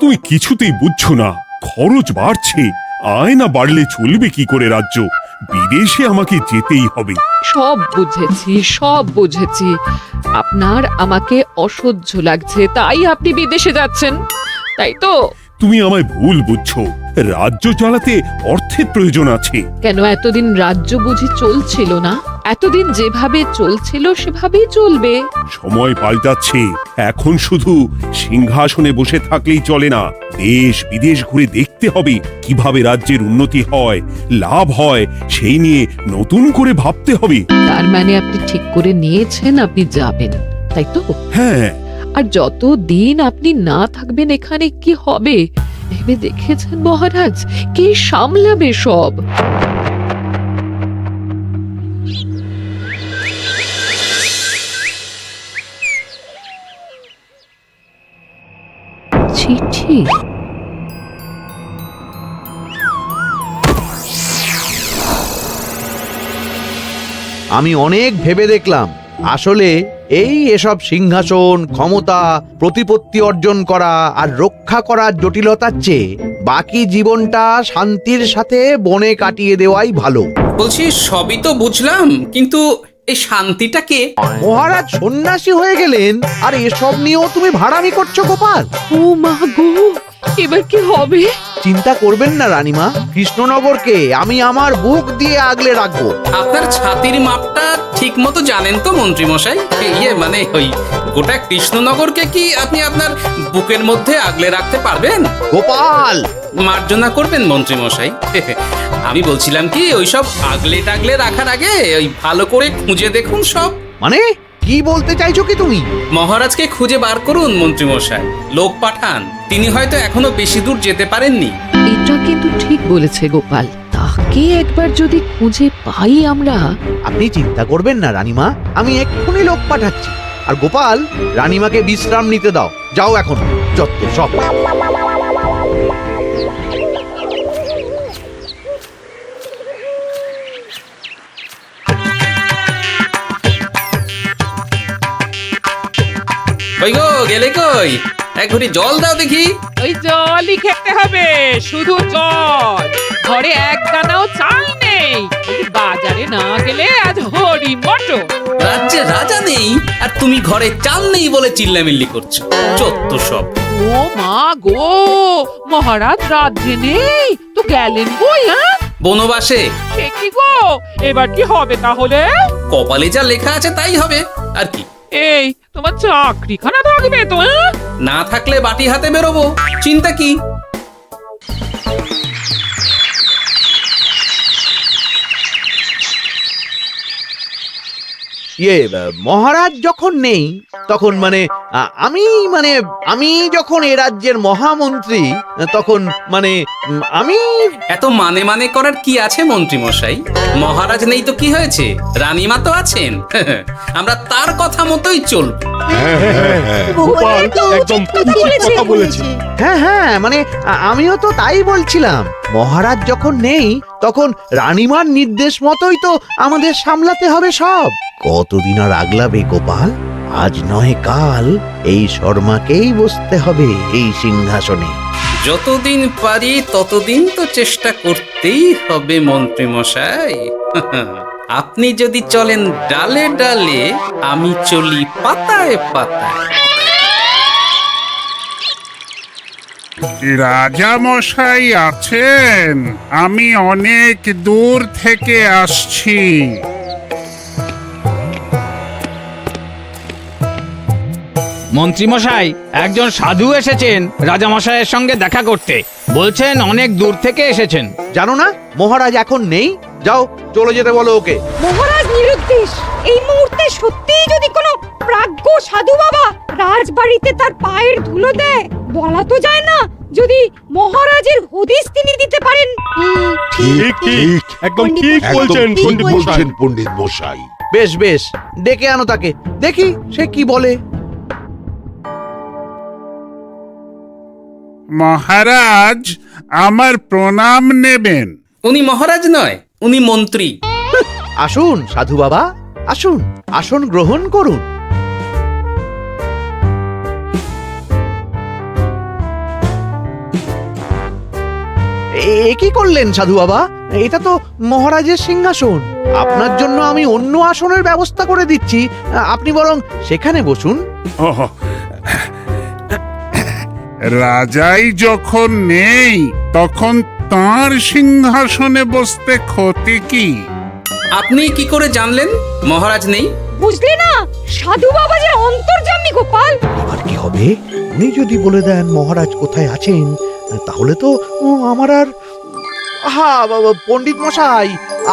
তুমি কিছুতেই বুঝছো না, খরচ বাড়ছে। আয় না বাড়লে চলবে কি করে রাজ্য? বিদেশে আমাকে যেতেই হবে। সব বুঝেছি, সব বুঝেছি। আপনার আমাকে অসহ্য লাগছে, তাই আপনি বিদেশে যাচ্ছেন, তাই তো? তুমি আমায় ভুল বুঝছো। রাজ্য চালাতে অর্থের প্রয়োজন আছে। কেন এতদিন রাজ্য বুঝি চলছিল না? এতদিন যেভাবে চলছিল সেভাবেই চলবে। সময় পাল্টাচ্ছে। এখন শুধু সিংহাসনে বসে থাকলেই চলে না, দেশ বিদেশ ঘুরে দেখতে হবে কিভাবে রাজ্যের উন্নতি হয়, লাভ হয়, সেই নিয়ে নতুন করে ভাবতে হবে। তার মানে আপনি ঠিক করে নিয়েছেন আপনি যাবেন, তাই তো? হ্যাঁ। আর যতদিন আপনি না থাকবেন এখানে কি হবে ভেবে দেখেছেন মহারাজ? কে সামলাবে সব? চিঠি? আমি অনেক ভেবে দেখলাম, আসলে এসব সিংহাসন, ক্ষমতা, প্রতিপত্তি অর্জন করা আর রক্ষা করার জটিলতার চেয়ে বাকি জীবনটা শান্তির সাথে বনে কাটিয়ে দেওয়াই ভালো। বলছি সবই তো বুঝলাম, কিন্তু এই শান্তিটা কে? মহারাজ সন্ন্যাসী হয়ে গেলেন আর এসব নিয়েও তুমি ভাড়ামি করছো গোপাল? ও মা গো, এবার কি হবে? চিন্তা করবেন না রানীমা, কৃষ্ণনগরকে আমি আমার বুক দিয়ে আগলে রাখবো। আপনার ছাতির মাপটা ঠিক মতো জানেন তো মন্ত্রী মশাই? মানে ওই গোটা কৃষ্ণনগরকে কি আপনি আপনার বুকের মধ্যে আগলে রাখতে পারবেন? গোপাল, মার্জনা করবেন মন্ত্রী মশাই। আমি বলছিলাম কি, ওইসব আগলে টাগলে রাখার আগে ওই ভালো করে খুঁজে দেখুন সব। মানে কি বলতে চাইছো কি তুমি? মহারাজকে খুঁজে বার করুন মন্ত্রী মশাই, লোক পাঠান। তিনি হয়তো এখনো বেশি দূর যেতে পারেননি। এটা কিন্তু ঠিক বলেছে গোপাল, তাকে একবার যদি খুঁজে পাই আমরা। আপনি চিন্তা করবেন না রানীমা, আমি এক্ষুনি লোক পাঠাচ্ছি। আর গোপাল, রানীমাকে বিশ্রাম নিতে দাও। যাও এখন, যত সব। কই গো, গেলে কই? এক ঘটি জল দাও দেখি। ওই জলই খেতে হবে, শুধু জল। ঘরে এক দানাও চাল নেই। বাজারে না গেলে আজ হরি মটর। রাজ্যে রাজা নেই আর তুমি ঘরে চাল নেই বলে চিল্লামিল্লি করছো, চত্ব সব। ও মা গো, মহারাজ রাজ্যে নেই তো গেলেন কই? বনবাসে। সে কি গো, এবার কি হবে তাহলে? কপালে যা লেখা আছে তাই হবে, আর কি। এই তোমার চাকরিখানা থাকবে তো? না থাকলে বাটি হাতে বেরোবো, চিন্তা কি? মহারাজ যখন নেই তখন আমি যখন এ রাজ্যের মহামন্ত্রী, তখন আমি এত মানে করার কি আছে মন্ত্রী মশাই? মহারাজ নেই তো কি হয়েছে, রানীমা তো আছেন। আমরা তার কথা মতোই চলব। গোপাল একদম উচিত কথা বলেছে। হ্যাঁ, আমিও তো তাই বলছিলাম। মহারাজ যখন নেই তখন রানীমার নির্দেশ মতোই তো আমাদের সামলাতে হবে সব। কতদিন আর আগলাবে গোপাল? আজ নয় কাল এই শর্মাকেই বসতে হবে এই সিংহাসনে। যতদিন পারি ততদিন তো চেষ্টা করতেই হবে মন্ত্রী মশাই। আপনি যদি চলেন ডালে ডালে, আমি চলি পাতায় পাতায়। রাজা মশাই আছেন? আমি অনেক দূর থেকে আসছি। মন্ত্রীমশাই, একজন সাধু এসেছেন রাজামশাইয়ের সঙ্গে দেখা করতে। বলছেন অনেক দূর থেকে এসেছেন। জানো না মহারাজ এখন নেই? যাও, চলে যেতে বলো ওকে। মহারাজ নিরুদ্দেশ। এই মুহূর্তে সত্যিই যদি কোনো প্রাজ্ঞ সাধু বাবা রাজবাড়িতে তার পায়ের ধুলো দেয়, বলা তো যায় না যদি মহারাজের হদিস তিনি দিতে পারেন। ঠিক ঠিক, একদম ঠিক বলছেন পণ্ডিত মশাই। বেশ বেশ, ডেকে আনো তাকে, দেখি সে কি বলে। মহারাজ, আমার প্রণাম নেবেন। উনি মহারাজ নয়, উনি মন্ত্রী। আসুন সাধু বাবা, আসুন, আসন গ্রহণ করুন। এ কি করলেন সাধু বাবা? এটা তো মহারাজের সিংহাসন। আপনার জন্য আমি অন্য আসনের ব্যবস্থা করে দিচ্ছি, আপনি বরং সেখানে বসুন। ওহ, রাজাই যখন নেই তখন তার সিংহাসনে বসতে ক্ষতি কি? আপনি কি করে জানলেন মহারাজ নেই? বুঝলি না, সাধু বাবা যে অন্তর্যামী গোপাল। এবার কি হবে? উনি যদি বলে দেন মহারাজ কোথায় আছেন, তাহলে তো আমার আর বাবা পণ্ডিত মশাই,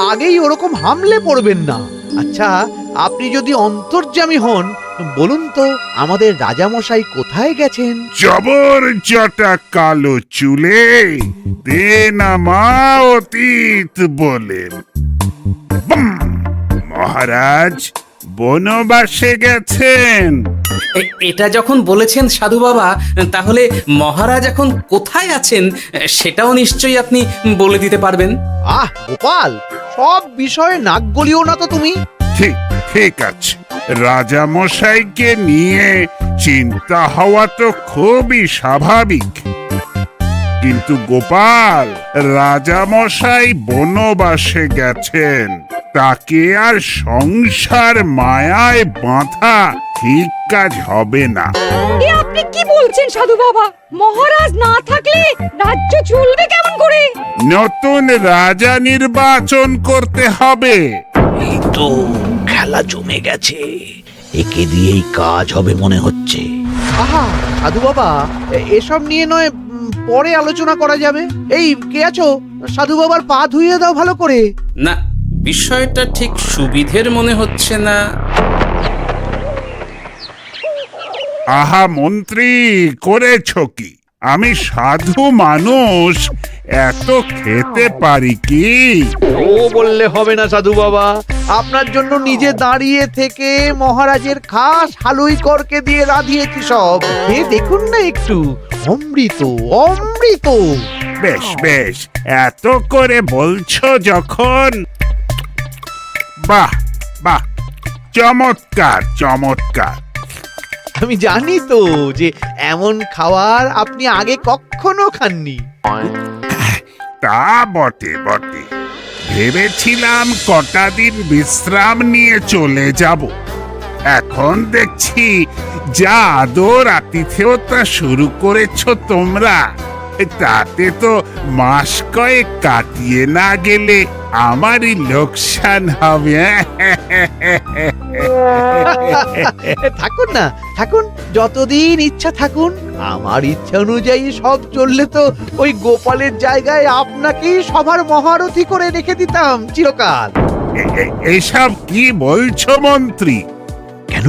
আগেই ওরকম হামলে পড়বেন না। আচ্ছা, আপনি যদি অন্তর্যামী হন, বলুন তো আমাদের রাজা মশাই কোথায় গেছেন? জবর জটা কালো চুলে দেনামা অতীত বলেন। বুম! মহারাজ বনবাসে গেছেন। এটা যখন বলেছেন সাধু বাবা, তাহলে মহারাজ এখন কোথায় আছেন সেটাও নিশ্চয়ই আপনি বলে দিতে পারবেন। গোপাল, সব বিষয়ে নাক গলিও না তো তুমি। ঠিক ঠিক আছে, রাজা মশাইকে নিয়ে চিন্তা হওয়া তো খুবই স্বাভাবিক, কিন্তু গোপাল, রাজা মশাই বনবাসে গেছেন, তাকে আর সংসার মায়ায় বাঁধা ঠিক কাজ হবে না। এ আপনি কি বলছেন সাধু বাবা? মহারাজ না থাকলে রাজ্য চলবে কেমন করে? নতুন রাজা নির্বাচন করতে হবে। এই তো খেলা জমে গেছে, একে দিয়েই কাজ হবে মনে হচ্ছে। সাধু বাবা, এসব নিয়ে নয় পরে আলোচনা করা যাবে। এই কে আছো? সাধু বাবার পা ধুইয়ে দাও ভালো করে। না, বিষয়টা ঠিক সুবিধের মনে হচ্ছে না। আহা মন্ত্রী, করেছ কি? আমি সাধু মানুষ, এত খেতে পারি কি? ও বললে হবে না সাধু বাবা, আপনার জন্য নিজে দাঁড়িয়ে থেকে মহারাজের খাস হালুই করকে দিয়ে রাঁধিয়েছি সব। দেখুন না একটু, অমৃত অমৃত। বেশ বেশ, এত করে বলছো যখন, বাহ বাহ, চমৎকার চমৎকার। আমি জানি তো যে এমন খাবার আপনি আগে কখনো খাননি। তা বটে বটে, ভেবেছিলাম কটা দিন বিশ্রাম নিয়ে চলে যাব। এখন দেখছি যা আদর আতিথেয়তা শুরু করেছো তোমরা, তাতে তো মাস কয়েক কাটিয়ে না গেলে আমারই লোকসান হবে। থাকুন না, থাকুন, যতদিন ইচ্ছা থাকুন। আমার ইচ্ছা অনুযায়ী সব চললে তো ওই গোপালের জায়গায় আপনাকেই সবার মহারথী করে রেখে দিতাম চিরকাল। এসব কি বলছো মন্ত্রী? কেন,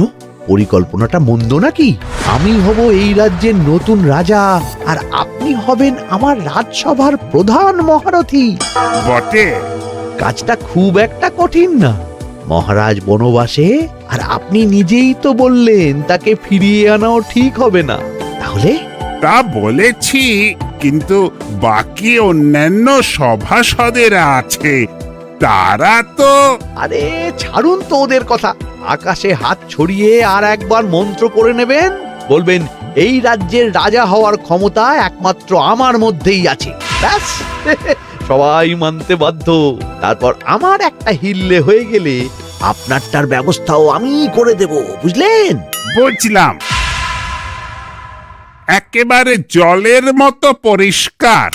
পরিকল্পনাটা মন্দ নাকি? আমি হব এই রাজ্যের নতুন রাজা, আর আপনি হবেন আমার রাজসভার প্রধান মহারথী। বটে, কাজটা খুব একটা কঠিন না। মহারাজ বনবাসে, আর আপনি নিজেই তো বললেন তাকে ফিরিয়ে আনাও ঠিক হবে না। তাহলে তা বলেছি, কিন্তু বাকি অন্যান্য সভাসদেরা আছে, তারা তো। আরে ছাড়ুন তো ওদের কথা। আকাশে হাত ছড়িয়ে আর একবার মন্ত্র করে নেবেন, বলবেন এই রাজ্যের রাজা হওয়ার ক্ষমতা একমাত্র আমার মধ্যেই আছে। ব্যাস, সবাই মানতে বাধ্য। তারপর আমার একটা হিল্লে হয়ে গেলে আপনারটার ব্যবস্থাও আমি করে দেব, বুঝলেন? বুঝলাম, একেবারে জলের মতো পরিষ্কার।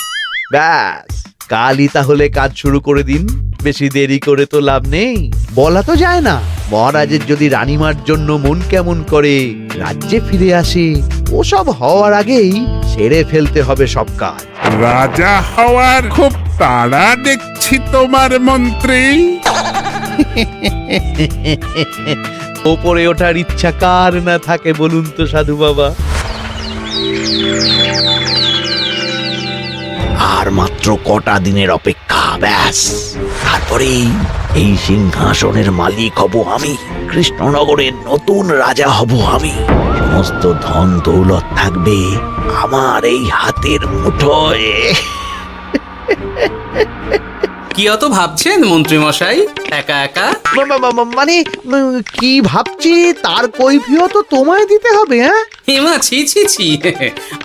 ব্যাস, কালই তাহলে কাজ শুরু করে দিন। বেশি দেরি করে তো লাভ নেই। বলা তো যায় না, মহারাজের যদি রানীমার জন্য মন কেমন করে, রাজ্যে ফিরে আসে, ওসব হওয়ার আগেই সেরে ফেলতে হবে সব কাজ। রাজা হওয়ার খুব তাড়া দেখছি তোমার মন্ত্রী। ওপরে ওঠার ইচ্ছা কার না থাকে বলুন তো সাধু বাবা? আর মাত্র কটা দিনের অপেক্ষা, ব্যাস, তারপরেই এই সিংহাসনের মালিক হব আমি। কৃষ্ণনগরের নতুন রাজা হব আমি। সমস্ত ধন দৌলত থাকবে আমার এই হাতের মুঠোয়। কি অত ভাবছেন মন্ত্রী মশাই একা একা? মানে কি ভাবছি তার কৈফিয়ত তো তোমায় দিতে হবে। হ্যাঁ, হিমা, ছি ছি ছি,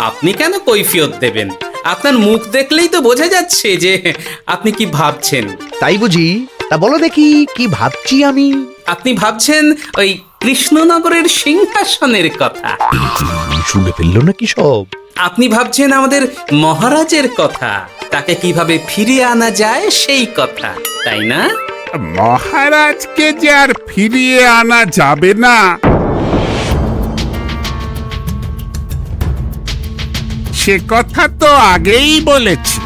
আপনি কেন কৈফিয়ত দেবেন? আপনার মুখ দেখলেই তো বোঝা যাচ্ছে যে আপনি কি ভাবছেন। তাই বুঝি? তা বলো দেখি কি ভাবছি আমি। আপনি ভাবছেন ওই কৃষ্ণনগরের সিংহাসনের কথা। শুনে ফেললো নাকি সব? আপনি ভাবছেন আমাদের মহারাজের কথা, তাকে কিভাবে ফিরিয়ে আনা যায় সেই কথা, তাই না? মহারাজকে যে আর ফিরিয়ে আনা যাবে না সে কথা তো আগেই বলেছি।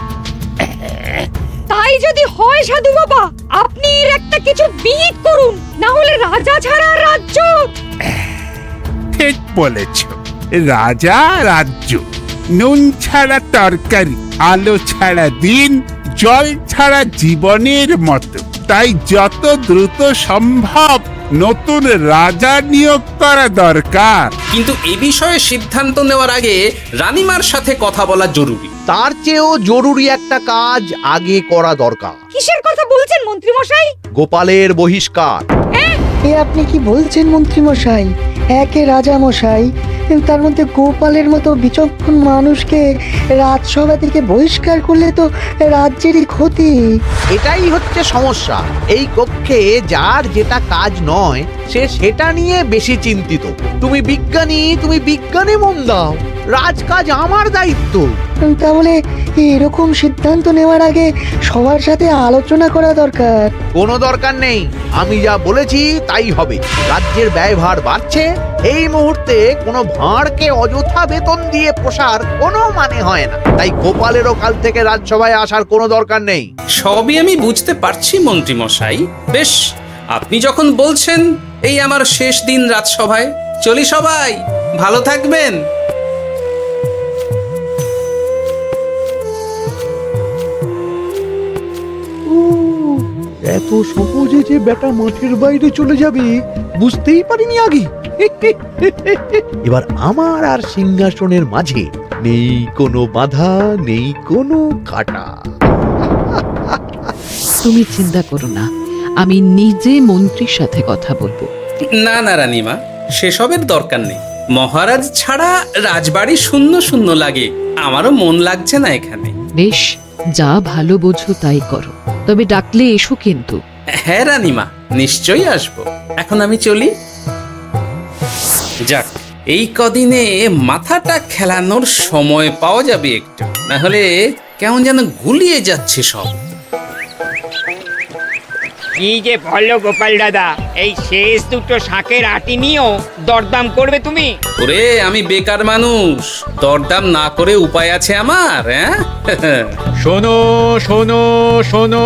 তাই যদি হয় সাধু বাবা, আপনি এর একটা কিছু বিহিত করুন, না হলে রাজা ছাড়া রাজ্য। ঠিক বলেছ, রাজা রাজ্য, নুন ছাড়া তরকারি, আলো ছাড়া দিন, জল ছাড়া জীবনের মতো। তাই যত দ্রুত সম্ভব নতুন রাজা নিয়োগ করা দরকার। কিন্তু এ বিষয়ে সিদ্ধান্ত নেওয়ার আগে রানীমার সাথে কথা বলা জরুরি। তার চেয়েও জরুরি একটা কাজ আগে করা দরকার। কিসের কথা বলছেন মন্ত্রী মশাই? গোপালের বহিষ্কার। এ আপনি কি বলছেন মন্ত্রী মশাই? একে রাজা মশাই, তার মধ্যে গোপালের মতো বিচক্ষণ মানুষকে রাজসভা থেকে বহিষ্কার করলে তো রাজ্যেরই ক্ষতি। এটাই হচ্ছে সমস্যা। এই কক্ষে যার যেটা কাজ নয় সে সেটা নিয়ে বেশি চিন্তিত। তুমি বিজ্ঞানে মন দাও, রাজকাজ আমার দায়িত্ব। তাহলে এরকম সিদ্ধান্ত নেওয়ার আগে সবার সাথে আলোচনা করা দরকার। কোনো দরকার নেই, আমি যা বলেছি তাই হবে। রাজ্যের ব্যয়ভার বাড়ছে, এই মুহূর্তে কোনো ভাঁড়কে অযথা বেতন দিয়ে পোষার কোনো মানে হয় না। তাই গোপালেরও কাল থেকে রাজসভায় আসার কোনো দরকার নেই। সবই আমি বুঝতে পারছি মন্ত্রী মশাই। বেশ, আপনি যখন বলছেন, এই আমার শেষ দিন রাজসভায়, চলি সবাই, ভালো থাকবেন। এত সহজে যে বেটা মাঠের বাইরে চলে যাবে বুঝতেই পারিনি আগে। এবার আমার আর সিংহাসনের মাঝে নেই কোনো বাধা, নেই কোনো কাটা। তুমি চিন্তা করো না, আমি নিজে মন্ত্রীর সাথে কথা বলবো। না না রানীমা, সেসবের দরকার নেই। মহারাজ ছাড়া রাজবাড়ি শূন্য শূন্য লাগে, আমারও মন লাগছে না এখানে। বেশ, যা ভালো বোঝো তাই করো, তবে ডাকলে এসো কিন্তু। হ্যাঁ রানীমা, নিশ্চয়ই আসবো। এখন আমি চলি। যাক, এই কদিনে মাথাটা খেলানোর সময় পাওয়া যাবে একটু, না হলে কেমন যেন গুলিয়ে যাচ্ছে সব। কি যে বলো গোপাল দাদা, এই শেষ দুটো শাকের আটি নিয়েও দরদাম করবে তুমি? ওরে, আমি বেকার মানুষ, দরদাম না করে উপায় আছে আমার? হ্যাঁ শোনো শোনো শোনো,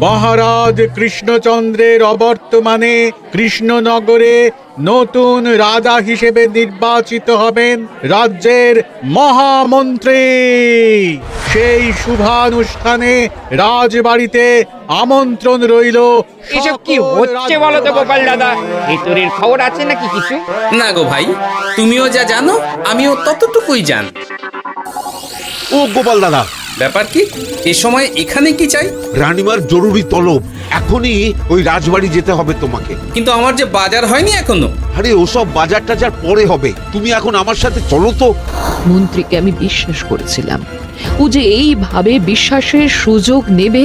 মহারাজ কৃষ্ণচন্দ্রের অবর্তমানে কৃষ্ণনগরে নতুন রাজা হিসেবে নির্বাচিত হবেন রাজ্যের মহামন্ত্রী। সেই শুভানুষ্ঠানে রাজবাড়িতে আমন্ত্রণ রইল। এসব কি হচ্ছে বলো তো গোপাল দাদা? ভিতরের খবর আছে নাকি কিছু? না গো ভাই, তুমিও যা জানো আমিও ততটুকুই জানি। ও গোপাল দাদা, ব্যাপার কি? এ সময় এখানে কি চাই? রানীমার জরুরি তলব, এখনই ওই রাজবাড়ি যেতে হবে তোমাকে। কিন্তু আমার যে বাজার হয়নি এখনো। আরে ওসব বাজার টাজার পরে হবে, তুমি এখন আমার সাথে চলো তো। মন্ত্রীকে আমি বিশ্বাস করেছিলাম, ও যে এইভাবে বিশ্বাসের সুযোগ নেবে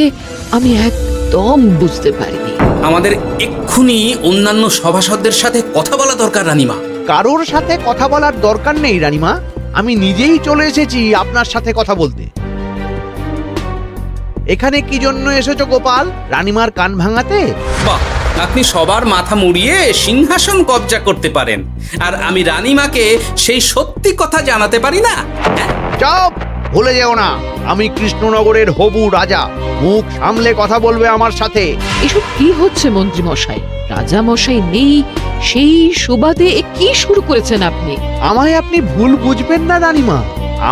আমি একদম বুঝতে পারিনি। আমাদের এক্ষুনি অন্যান্য সভাসদদের সাথে কথা বলা দরকার রানীমা। কারোর সাথে কথা বলার দরকার নেই রানীমা, আমি নিজেই চলে এসেছি আপনার সাথে কথা বলতে। এখানে কি জন্য এসেছো গোপাল? রানীমার কান ভাঙাতে? বাহ, আপনি সবার মাথা মুড়িয়ে সিংহাসন কবজা করতে পারেন, আর আমি রানীমাকে সেই সত্যি কথা জানাতে পারি না? চুপ! ভুলে যেও না, আমি কৃষ্ণনগরের হবু রাজা। মুখ সামলে কথা বলবে আমার সাথে। এসব কি হচ্ছে মন্ত্রী মশাই? রাজা মশাই নেই, সেই সুবাদে এ কি শুরু করেছেন আপনি? আমায় আপনি ভুল বুঝবেন না রানীমা,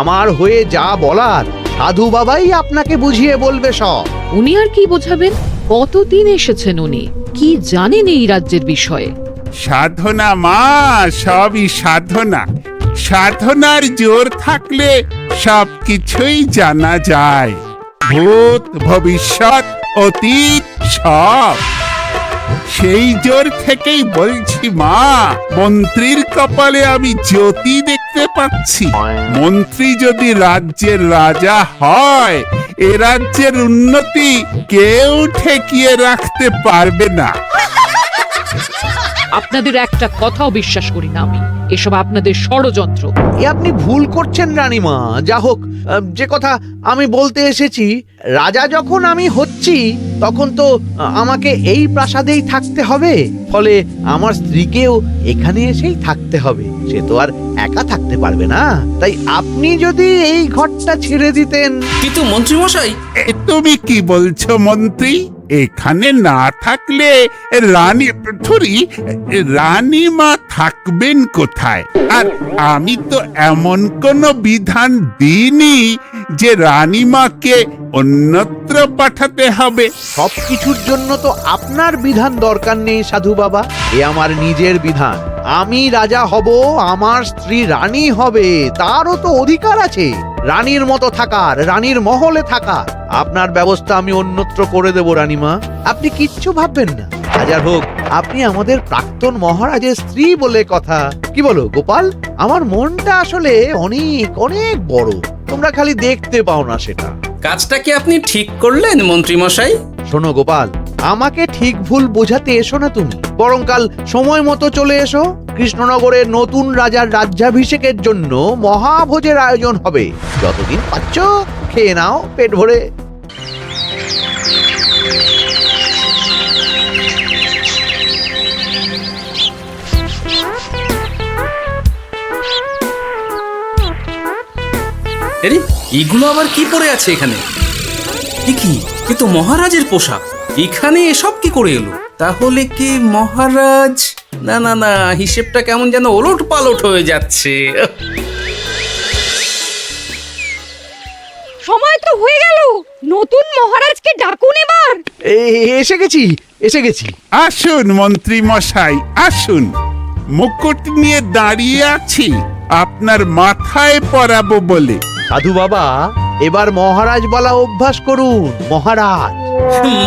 আমার হয়ে যা বলার সাধু বাবাই আপনাকে বুঝিয়ে বলবে সব। উনি আর কি বোঝাবেন? কতদিন এসেছেন উনি, কি জানেন এই রাজ্যের বিষয়ে? সাধনা মা, সবই সাধনা। সাধনার জোর থাকলে সবকিছুই জানা যায়, ভূত ভবিষ্যৎ অতীত সব। সেই জোর থেকেই বলছি মা, মন্ত্রীর কপালে আমি জ্যোতি দেখতে বুঝতে পারছি মন্ত্রী যদি রাজ্যের রাজা হয় এ রাজ্যের উন্নতি কেউ ঠেকিয়ে রাখতে পারবে না। আপনাদের একটা কথাও বিশ্বাস করি না আমি, এসব আপনাদের ষড়যন্ত্র। এ আপনি ভুল করছেন রানীমা। যা হোক, যে কথা আমি বলতে এসেছি, রাজা যখন আমি হচ্ছি তখন তো আমাকে এই প্রাসাদেই থাকতে হবে, ফলে আমার স্ত্রীকেও এখানে এসেই থাকতে হবে। সে তো আর একা থাকতে পারবে না, তাই আপনি যদি এই ঘরটা ছেড়ে দিতেন। কিন্তু মন্ত্রীমশাই, তুমি কি বলছো মন্ত্রী? এখানে না থাকলে রানীমা থাকবেন কোথায়? আর আমি তো এমন কোন বিধান দিইনি যে রানীমাকে অন্যত্র পাঠাতে হবে। সবকিছুর জন্য তো আপনার বিধান দরকার নেই সাধু বাবা, এ আমার নিজের বিধান। আমি রাজা হব, আমার স্ত্রী রানী হবে, তারও তো অধিকার আছে রানীর মতো থাকার, রানীর মহলে থাকার। আপনার ব্যবস্থা আমি অন্যত্র করে দেব রানীমা, আপনি কিচ্ছু ভাববেন না। হাজার হোক আপনি আমাদের প্রাক্তন মহারাজের স্ত্রী বলে কথা। কি বলো গোপাল? আমার মনটা আসলে অনেক অনেক বড়, তোমরা খালি দেখতে পাও না সেটা। কাজটা কি আপনি ঠিক করলেন মন্ত্রীমশাই? শোনো গোপাল, আমাকে ঠিক ভুল বোঝাতে এসো না তুমি, বরং কাল সময় মতো চলে এসো। কৃষ্ণনগরের নতুন রাজার রাজ্যাভিষেকের জন্য মহাভোজের আয়োজন হবে। যতদিন পাচ্ছ খেয়ে নাও পেট ভরে। আরে এগুলো আবার কি পরে আছে এখানে? কি এ তো মহারাজের পোশাক, এখানে এসব কি করে এলো? তাহলে কি মহারাজ? না না না, হিসেবটা কেমন যেন ওলট পালট হয়ে যাচ্ছে। সময় তো হয়ে গেল, নতুন মহারাজকে ডাকুন এবার। এসে গেছি, এসে গেছি। আসুন মন্ত্রী মশাই, আসুন। মুকুট নিয়ে দাঁড়িয়ে আছি আপনার মাথায় পরাবো বলে। সাধু বাবা, এবার মহারাজ বলা অভ্যাস করুন। মহারাজ।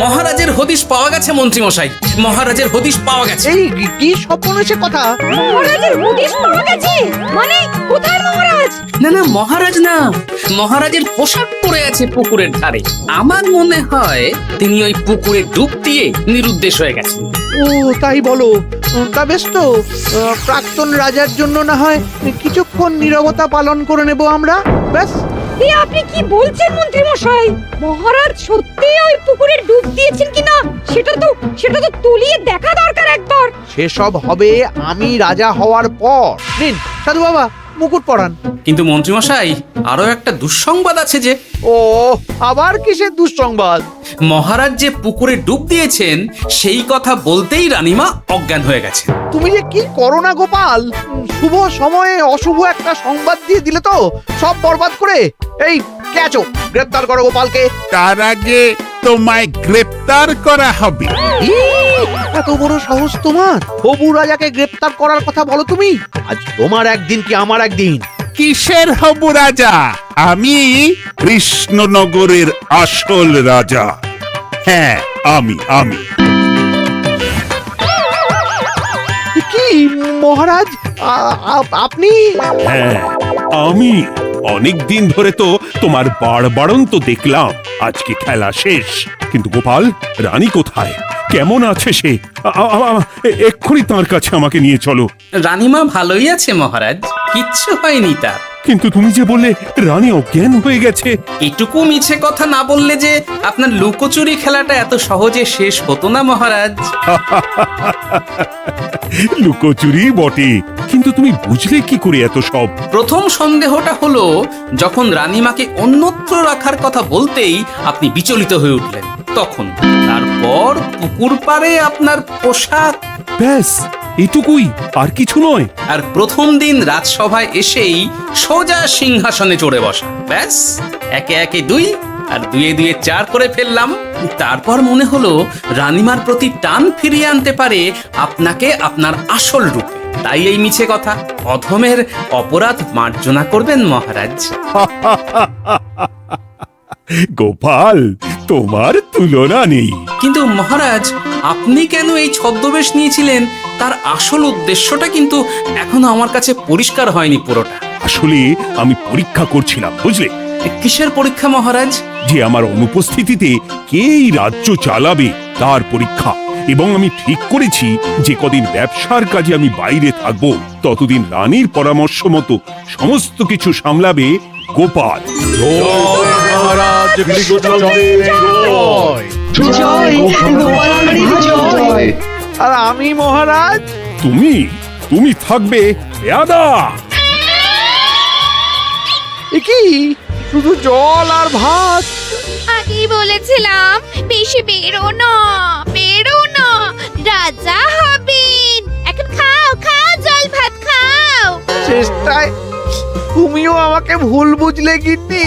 মহারাজের হদিশ পাওয়া গেছে মন্ত্রীমশাই, মহারাজের হদিশ পাওয়া গেছে। এই কি স্বপ্নেছে কথা? মহারাজের হদিশ পাওয়া গেছে মানে কোথায় মহারাজ? না না, মহারাজ না, মহারাজের পোশাক পরে আছে পুকুরের ধারে। আমার মনে হয় তিনি ওই পুকুরে ডুব দিয়ে নিরুদ্দেশ হয়ে গেছেন। ও তাই বলো? তা বেশ তো, প্রাক্তন রাজার জন্য না হয় কিছুক্ষণ নীরবতা পালন করে নেব আমরা, ব্যাস। আপনি কি বলছেন মন্ত্রী মশাই? মহারাজ সত্যি ওই পুকুরে ডুব দিয়েছেন কিনা সেটা তো তুলিয়ে দেখা দরকার একবার। সেসব হবে আমি রাজা হওয়ার পর। নিন সাধু বাবা, মুকুট পরান। কিন্তু মন্ত্রীমশাই, আরো একটা দুঃসংবাদ আছে যে। ও আবার কিসের দুঃসংবাদ? মহারাজ যে পুকুরে ডুব দিয়েছেন সেই কথা বলতেই রানীমা অজ্ঞান হয়ে গেছে। তুমি যে কি করো না গোপাল, শুভ সময়ে অশুভ একটা সংবাদ দিয়ে দিলে তো সব বরবাদ করে। এই কে আছো? গ্রেপ্তার করো গোপালকে। তার আগে তোমায় গ্রেপ্তার করা হবে। এত বড় সাহস তোমার? হবু রাজাকে গ্রেপ্তার করার কথা বলো তুমি? আজ তোমার একদিন কি আমার একদিন। কিসের হবু রাজা? আমি কৃষ্ণনগরের আসল রাজা। হ্যাঁ, আমি। কি মহারাজ, আপনি? হ্যাঁ, আমি অনেক দিন ধরে তো তোমার বাড়বাড়ন্ত দেখলাম, আজকে খেলা শেষ। কিন্তু গোপাল, রানী কোথায়? কেমন আছে সে? এক্ষুনি তার কাছে আমাকে নিয়ে চলো। রানীমা ভালোই আছে মহারাজ, কিচ্ছু হয়নি তার। কিন্তু তুমি যে বললে রানী অজ্ঞান হয়ে গেছে। এটুকু মিছে কথা না বললে যে আপনার লুকোচুরি খেলাটা এত সহজে শেষ হতো না মহারাজ। লুকোচুরি বটে, কিন্তু তুমি বুঝলে কি করে এত সব? প্রথম সন্দেহটা হলো যখন রানীমাকে অন্যত্র রাখার কথা বলতেই আপনি বিচলিত হয়ে উঠলেন, তখন। তারপর পুকুর পাড়ে আপনার পোশাক, ব্যাস এটুকুই, আর কিছু নয়। আর প্রথম দিন রাজসভায় এসেই সোজা সিংহাসনে চড়ে বসা, ব্যাস। একে একে 2 আর 2 2 4 করে ফেললাম। তারপর মনে হলো রানীমার প্রতি টান ফিরিয়ে আনতে পারে আপনাকে আপনার আসল রূপে। তাই এই মিছে কথা। অধমের অপরাধ মার্জনা করবেন মহারাজ। গোপাল, তোমার তুলনা নেই। কিন্তু মহারাজ, আপনি কেন এই ছদ্মবেশ নিয়েছিলেন তার আসল উদ্দেশ্যটা কিন্তু এখনো আমার কাছে পরিষ্কার হয়নি পুরোটা। আসলে আমি পরীক্ষা করছিলাম, বুঝলে? কিসের পরীক্ষা মহারাজ? যে আমার অনুপস্থিতিতে কে এই রাজ্য চালাবে তার পরীক্ষা। এবং আমি ঠিক করেছি যে কদিন ব্যবসার কাজে আমি বাইরে থাকব ততদিন রানীর পরামর্শ মতো সমস্ত কিছু সামলাবে গোপাল। আর আমি মহারাজ? তুমি থাকবে পেয়াদা। এ কি শুধু জল আর ভাত? আগেই বলেছিলাম বেশি বেরো না, রাজা হবেন। এখন খাও জল ভাত খাও। চেষ্টায় তুমিও আমাকে ভুল বুঝলে গিন্নি।